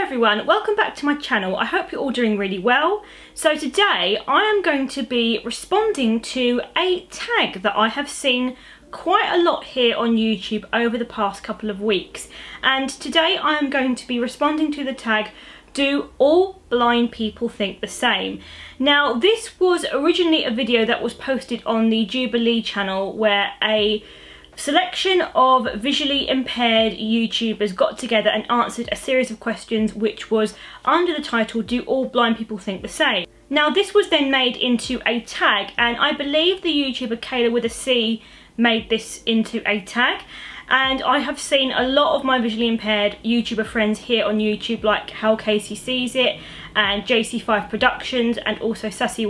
everyone, welcome back to my channel. I hope you're all doing really well. So today I am going to be responding to a tag that I have seen quite a lot here on YouTube over the past couple of weeks, and today I am going to be responding to the tag, "Do all blind people think the same?" Now this was originally a video that was posted on the Jubilee channel where a selection of visually impaired YouTubers got together and answered a series of questions which was under the title, "Do all blind people think the same?" Now this was then made into a tag, and I believe the YouTuber Kayla with a C made this into a tag, and I have seen a lot of my visually impaired YouTuber friends here on YouTube like How Casey Sees It and JC5 Productions and also Sassy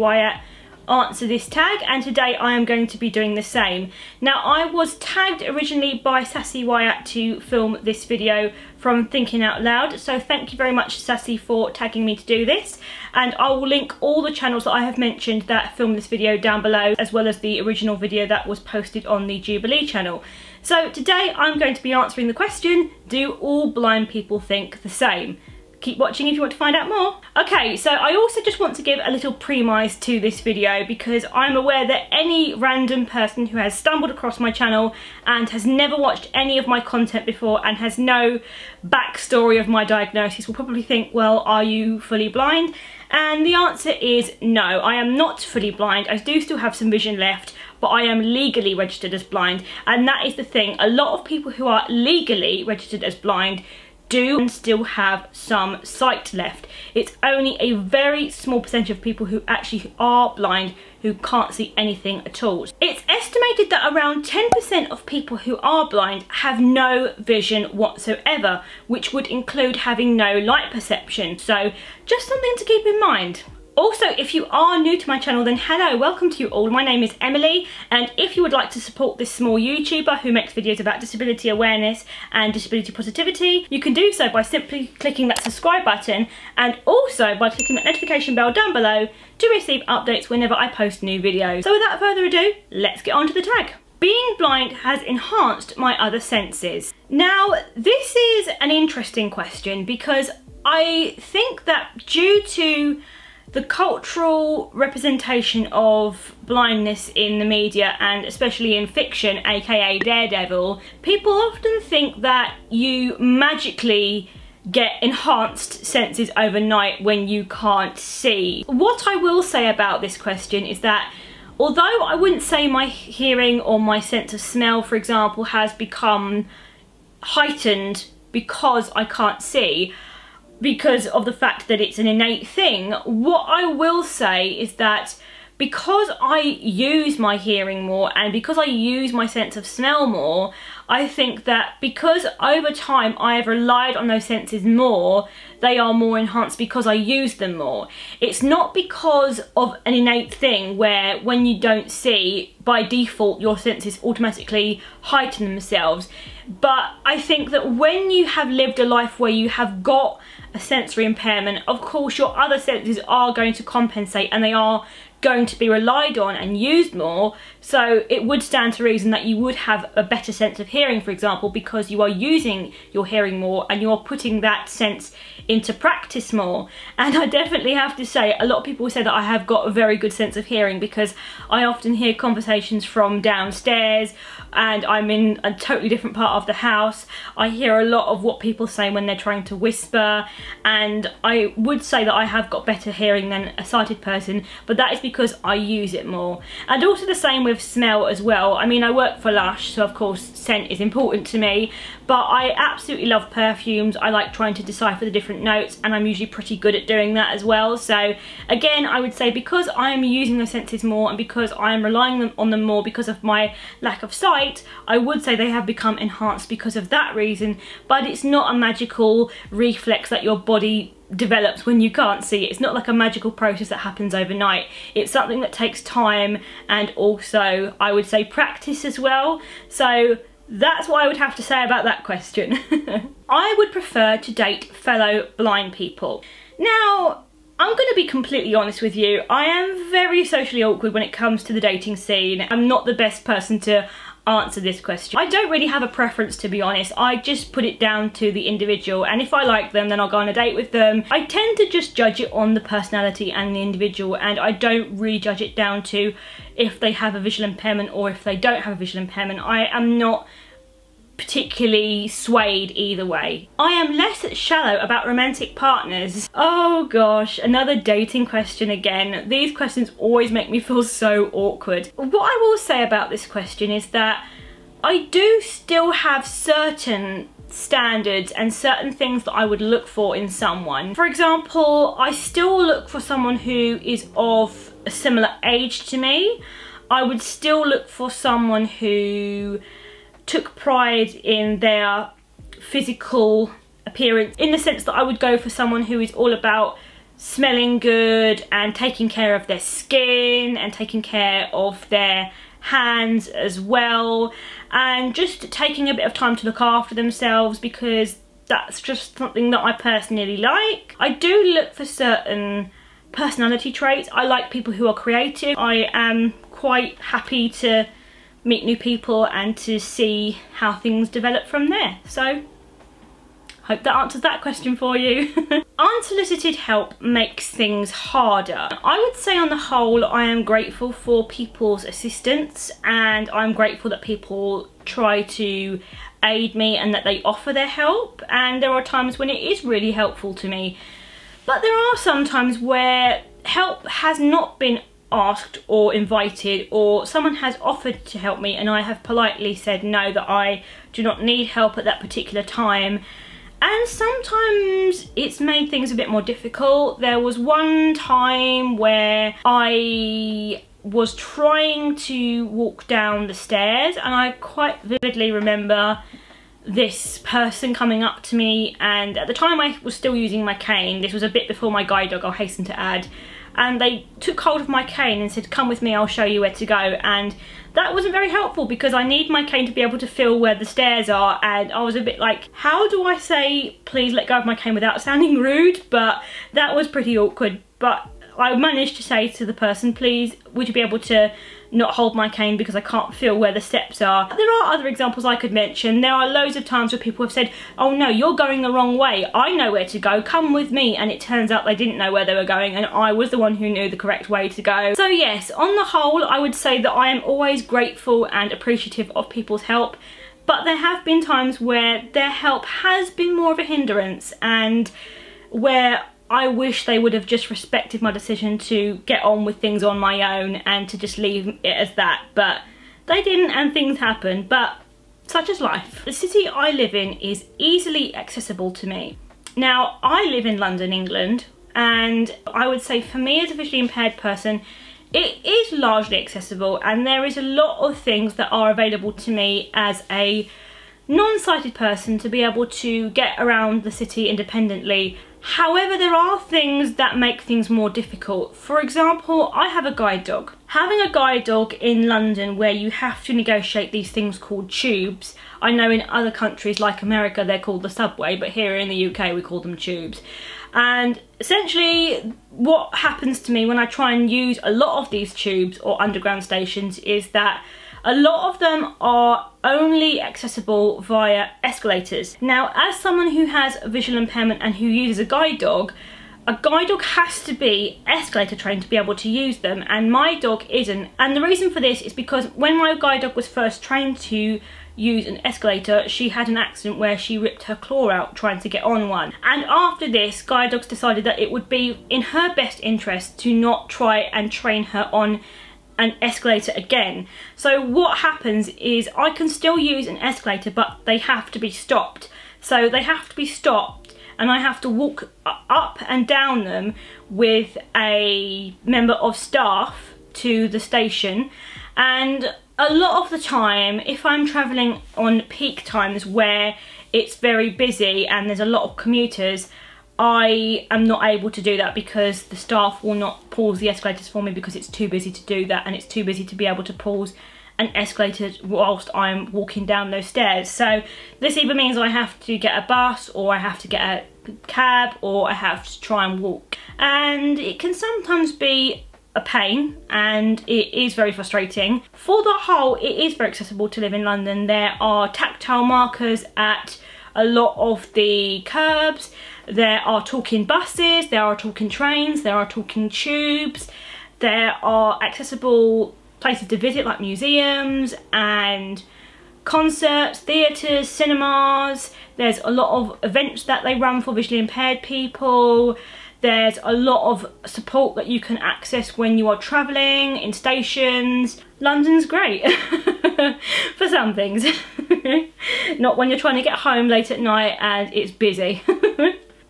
answer this tag, and today I am going to be doing the same. Now I was tagged originally by Sassy to film this video from Thinking Out Loud, so thank you very much Sassy for tagging me to do this, and I will link all the channels that I have mentioned that filmed this video down below, as well as the original video that was posted on the Jubilee channel. So today I'm going to be answering the question, do all blind people think the same? Keep watching if you want to find out more. Okay, so I also just want to give a little premise to this video because I'm aware that any random person who has stumbled across my channel and has never watched any of my content before and has no backstory of my diagnosis will probably think, well, are you fully blind? And the answer is no, I am not fully blind. I do still have some vision left, but I am legally registered as blind, and that is the thing. A lot of people who are legally registered as blind do and still have some sight left. It's only a very small percentage of people who actually are blind who can't see anything at all. It's estimated that around 10% of people who are blind have no vision whatsoever, which would include having no light perception. So just something to keep in mind. Also, if you are new to my channel, then hello, welcome to you all. My name is Emily, and if you would like to support this small YouTuber who makes videos about disability awareness and disability positivity, you can do so by simply clicking that subscribe button and also by clicking that notification bell down below to receive updates whenever I post new videos. So without further ado, let's get on to the tag. Being blind has enhanced my other senses. Now, this is an interesting question because I think that due to the cultural representation of blindness in the media and especially in fiction, aka Daredevil, people often think that you magically get enhanced senses overnight when you can't see. What I will say about this question is that although I wouldn't say my hearing or my sense of smell, for example, has become heightened because I can't see, because of the fact that it's an innate thing, what I will say is that because I use my hearing more and because I use my sense of smell more, I think that because over time I have relied on those senses more, they are more enhanced because I use them more. It's not because of an innate thing where when you don't see, by default your senses automatically heighten themselves. But I think that when you have lived a life where you have got a sensory impairment, of course your other senses are going to compensate and they are going to be relied on and used more, so it would stand to reason that you would have a better sense of hearing, for example, because you are using your hearing more and you're putting that sense into practice more. And I definitely have to say, a lot of people say that I have got a very good sense of hearing because I often hear conversations from downstairs and I'm in a totally different part of the house. I hear a lot of what people say when they're trying to whisper, and I would say that I have got better hearing than a sighted person, but that is because I use it more. And also the same with smell as well. I mean, I work for Lush, so of course scent is important to me, but I absolutely love perfumes. I like trying to decipher the different notes, and I'm usually pretty good at doing that as well. So again, I would say because I am using those senses more and because I am relying on them more because of my lack of sight, I would say they have become enhanced because of that reason, but it's not a magical reflex that your body develops when you can't see. It's not like a magical process that happens overnight. It's something that takes time and also I would say practice as well. So that's what I would have to say about that question. I would prefer to date fellow blind people. Now, I'm going to be completely honest with you. I am very socially awkward when it comes to the dating scene. I'm not the best person to answer this question. I don't really have a preference, to be honest. I just put it down to the individual, and if I like them then I'll go on a date with them. I tend to just judge it on the personality and the individual, and I don't really judge it down to if they have a visual impairment or if they don't have a visual impairment. I am not particularly swayed either way. I am less shallow about romantic partners. Oh gosh, another dating question again. These questions always make me feel so awkward. What I will say about this question is that I do still have certain standards and certain things that I would look for in someone. For example, I still look for someone who is of a similar age to me. I would still look for someone who took pride in their physical appearance, in the sense that I would go for someone who is all about smelling good and taking care of their skin and taking care of their hands as well, and just taking a bit of time to look after themselves, because that's just something that I personally like. I do look for certain personality traits. I like people who are creative. I am quite happy to meet new people and to see how things develop from there. So hope that answers that question for you. Unsolicited help makes things harder. I would say on the whole I am grateful for people's assistance, and I'm grateful that people try to aid me and that they offer their help, and there are times when it is really helpful to me. But there are some times where help has not been asked or invited, or someone has offered to help me and I have politely said no, that I do not need help at that particular time, and sometimes it's made things a bit more difficult. There was one time where I was trying to walk down the stairs and I quite vividly remember this person coming up to me, and at the time I was still using my cane. This was a bit before my guide dog, I'll hasten to add. And they took hold of my cane and said, come with me, I'll show you where to go. And that wasn't very helpful because I need my cane to be able to feel where the stairs are, and I was a bit like, how do I say please let go of my cane without sounding rude? But that was pretty awkward. But I managed to say to the person, please would you be able to not hold my cane because I can't feel where the steps are. There are other examples I could mention. There are loads of times where people have said, oh no, you're going the wrong way, I know where to go, come with me, and it turns out they didn't know where they were going and I was the one who knew the correct way to go. So yes, on the whole I would say that I am always grateful and appreciative of people's help, but there have been times where their help has been more of a hindrance, and where I wish they would have just respected my decision to get on with things on my own and to just leave it as that. But they didn't, and things happen, but such is life. The city I live in is easily accessible to me. Now, I live in London, England, and I would say for me as a visually impaired person, it is largely accessible, and there is a lot of things that are available to me as a non-sighted person to be able to get around the city independently. However, there are things that make things more difficult. For example, I have a guide dog. Having a guide dog in London where you have to negotiate these things called tubes. I know in other countries like America they're called the subway, but here in the UK we call them tubes. And essentially what happens to me when I try and use a lot of these tubes or underground stations is that a lot of them are only accessible via escalators. Now, as someone who has a visual impairment and who uses a guide dog has to be escalator trained to be able to use them, and my dog isn't. And the reason for this is because when my guide dog was first trained to use an escalator, she had an accident where she ripped her claw out trying to get on one. And after this, guide dogs decided that it would be in her best interest to not try and train her on an escalator again. So what happens is I can still use an escalator, but they have to be stopped. So they have to be stopped and I have to walk up and down them with a member of staff to the station. And a lot of the time, if I'm travelling on peak times where it's very busy and there's a lot of commuters, I am not able to do that because the staff will not pause the escalators for me because it's too busy to do that, and it's too busy to be able to pause an escalator whilst I'm walking down those stairs. So this either means I have to get a bus, or I have to get a cab, or I have to try and walk. And it can sometimes be a pain and it is very frustrating. For the whole, it is very accessible to live in London. There are tactile markers at a lot of the curbs. There are talking buses, there are talking trains, there are talking tubes. There are accessible places to visit like museums and concerts, theatres, cinemas. There's a lot of events that they run for visually impaired people. There's a lot of support that you can access when you are travelling in stations. London's great for some things. Not when you're trying to get home late at night and it's busy.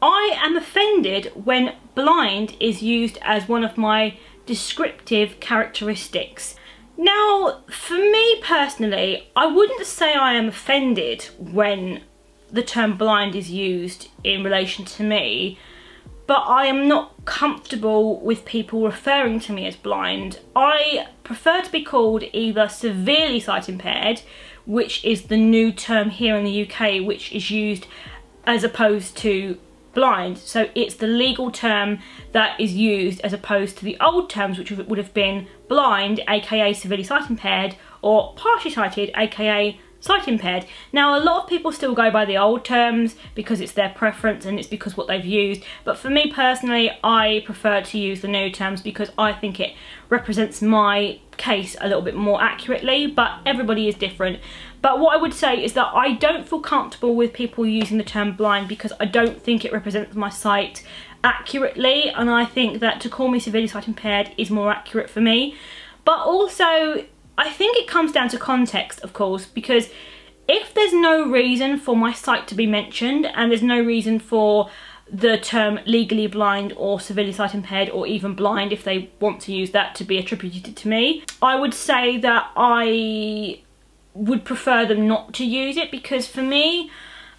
I am offended when blind is used as one of my descriptive characteristics. Now, for me personally, I wouldn't say I am offended when the term blind is used in relation to me, but I am not comfortable with people referring to me as blind. I prefer to be called either severely sight impaired, which is the new term here in the UK, which is used as opposed to blind. So it's the legal term that is used as opposed to the old terms, which would have been blind, aka severely sight impaired, or partially sighted, aka sight impaired. Now, a lot of people still go by the old terms because it's their preference and it's because what they've used, but for me personally, I prefer to use the new terms because I think it represents my case a little bit more accurately, but everybody is different. But what I would say is that I don't feel comfortable with people using the term blind because I don't think it represents my sight accurately, and I think that to call me severely sight impaired is more accurate for me. But also, I think it comes down to context, of course, because if there's no reason for my sight to be mentioned and there's no reason for the term legally blind or severely sight impaired, or even blind if they want to use that, to be attributed to me, I would say that I would prefer them not to use it, because for me,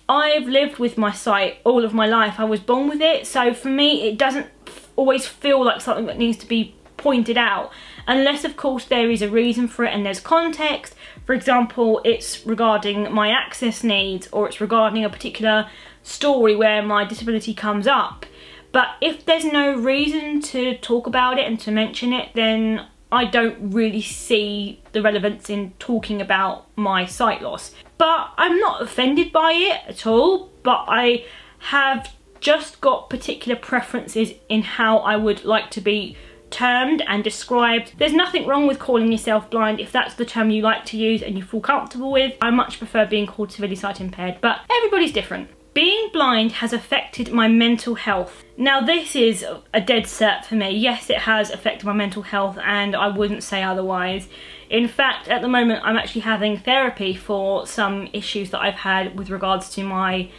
I've lived with my sight all of my life. I was born with it, so for me it doesn't always feel like something that needs to be pointed out, unless of course there is a reason for it and there's context. For example, it's regarding my access needs, or it's regarding a particular story where my disability comes up. But if there's no reason to talk about it and to mention it, then I don't really see the relevance in talking about my sight loss. But I'm not offended by it at all, but I have just got particular preferences in how I would like to be termed and described. There's nothing wrong with calling yourself blind if that's the term you like to use and you feel comfortable with. I much prefer being called severely sight impaired, but everybody's different. Being blind has affected my mental health. Now, this is a dead cert for me. Yes, it has affected my mental health, and I wouldn't say otherwise. In fact, at the moment, I'm actually having therapy for some issues that I've had with regards to my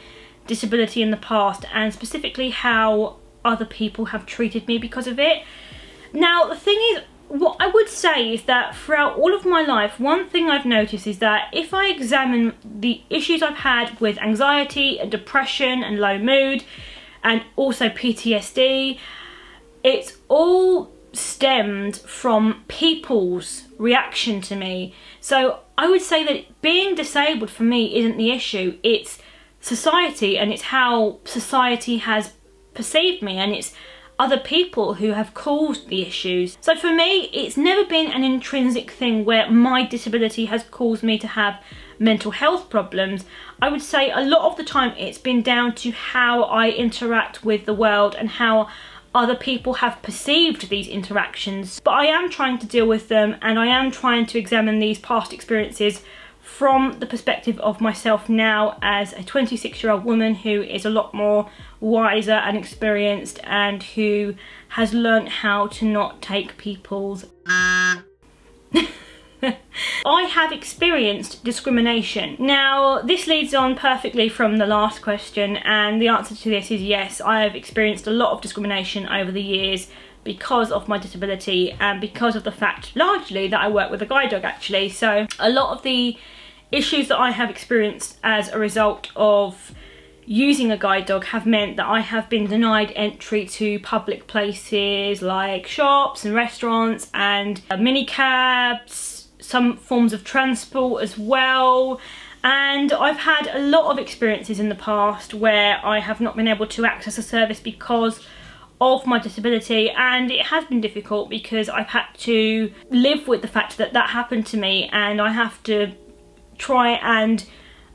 disability in the past, and specifically how other people have treated me because of it. Now, the thing is, what I would say is that throughout all of my life, one thing I've noticed is that if I examine the issues I've had with anxiety and depression and low mood, and also PTSD, it's all stemmed from people's reaction to me. So I would say that being disabled for me isn't the issue, it's society, and it's how society has perceived me, and it's other people who have caused the issues. So for me, it's never been an intrinsic thing where my disability has caused me to have mental health problems. I would say a lot of the time it's been down to how I interact with the world and how other people have perceived these interactions. But I am trying to deal with them, and I am trying to examine these past experiences from the perspective of myself now as a 26-year-old woman who is a lot more wiser and experienced, and who has learnt how to not take people's I have experienced discrimination. Now, this leads on perfectly from the last question, and the answer to this is yes, I have experienced a lot of discrimination over the years because of my disability, and because of the fact largely that I work with a guide dog actually. So a lot of the issues that I have experienced as a result of using a guide dog have meant that I have been denied entry to public places like shops and restaurants and minicabs, some forms of transport as well. And I've had a lot of experiences in the past where I have not been able to access a service because of my disability, and it has been difficult because I've had to live with the fact that that happened to me, and I have to try and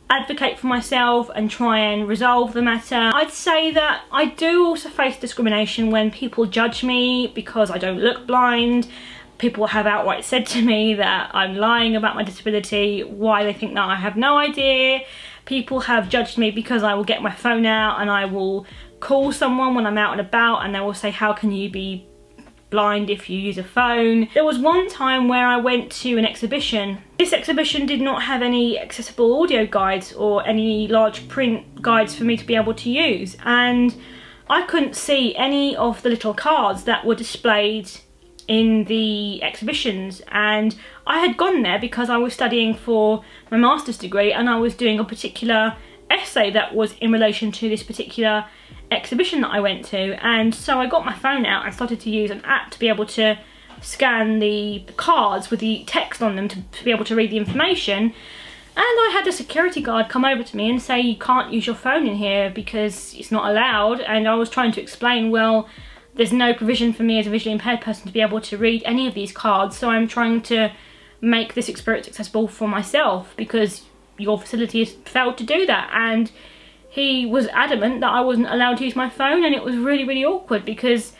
advocate for myself and try and resolve the matter. I'd say that I do also face discrimination when people judge me because I don't look blind. People have outright said to me that I'm lying about my disability, why they think that I have no idea. People have judged me because I will get my phone out and I will call someone when I'm out and about, and they will say, how can you be blind if you use a phone? There was one time where I went to an exhibition. This exhibition did not have any accessible audio guides or any large print guides for me to be able to use, and I couldn't see any of the little cards that were displayed in the exhibitions. And I had gone there because I was studying for my master's degree, and I was doing a particular essay that was in relation to this particular exhibition that I went to. And so I got my phone out and started to use an app to be able to scan the cards with the text on them to be able to read the information. And I had a security guard come over to me and say, you can't use your phone in here because it's not allowed. And I was trying to explain, well, there's no provision for me as a visually impaired person to be able to read any of these cards, so I'm trying to make this experience accessible for myself because your facility has failed to do that. And he was adamant that I wasn't allowed to use my phone, and it was really, really awkward because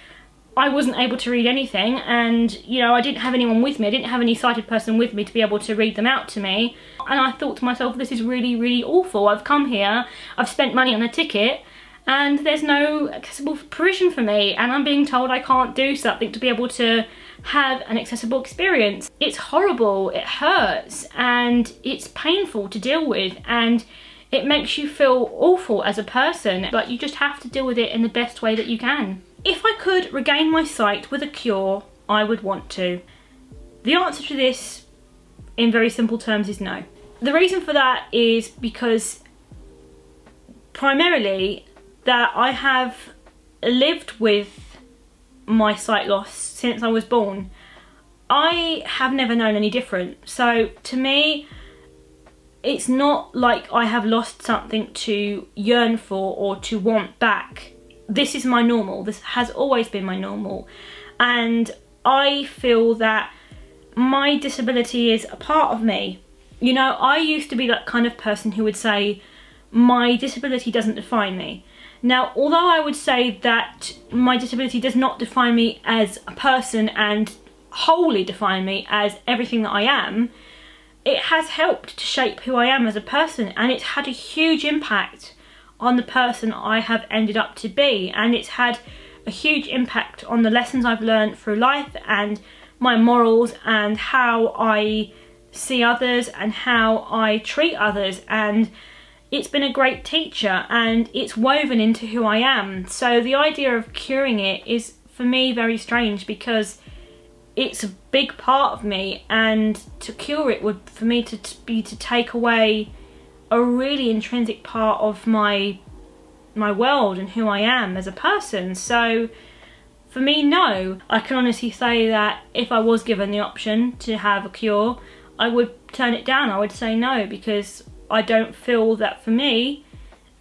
I wasn't able to read anything, and you know, I didn't have anyone with me. I didn't have any sighted person with me to be able to read them out to me. And I thought to myself, this is really, really awful. I've come here, I've spent money on a ticket, and there's no accessible provision for me, and I'm being told I can't do something to be able to have an accessible experience. It's horrible, it hurts, and it's painful to deal with, and it makes you feel awful as a person, but you just have to deal with it in the best way that you can. If I could regain my sight with a cure, I would want to. The answer to this, in very simple terms, is no. The reason for that is because primarily that I have lived with my sight loss since I was born. I have never known any different. So to me, it's not like I have lost something to yearn for or to want back. This is my normal. This has always been my normal. And I feel that my disability is a part of me. You know, I used to be that kind of person who would say, my disability doesn't define me. Now, although I would say that my disability does not define me as a person and wholly define me as everything that I am, it has helped to shape who I am as a person, and it's had a huge impact on the person I have ended up to be, and it's had a huge impact on the lessons I've learned through life and my morals and how I see others and how I treat others. And it's been a great teacher, and it's woven into who I am. So the idea of curing it is, for me, very strange because it's a big part of me, and to cure it would, for me, to be to take away a really intrinsic part of my world and who I am as a person. So for me, no. I can honestly say that if I was given the option to have a cure, I would turn it down. I would say no, because I don't feel that for me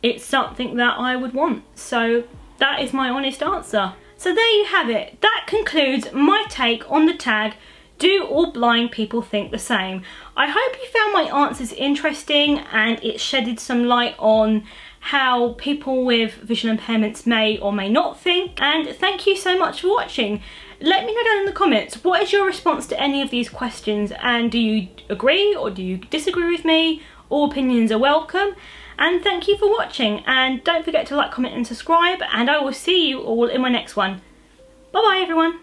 it's something that I would want. So that is my honest answer. So there you have it. That concludes my take on the tag, do all blind people think the same? I hope you found my answers interesting and it shedded some light on how people with visual impairments may or may not think. And thank you so much for watching. Let me know down in the comments, what is your response to any of these questions, and do you agree or do you disagree with me? All opinions are welcome. And thank you for watching, and don't forget to like, comment and subscribe, and I will see you all in my next one. Bye bye everyone.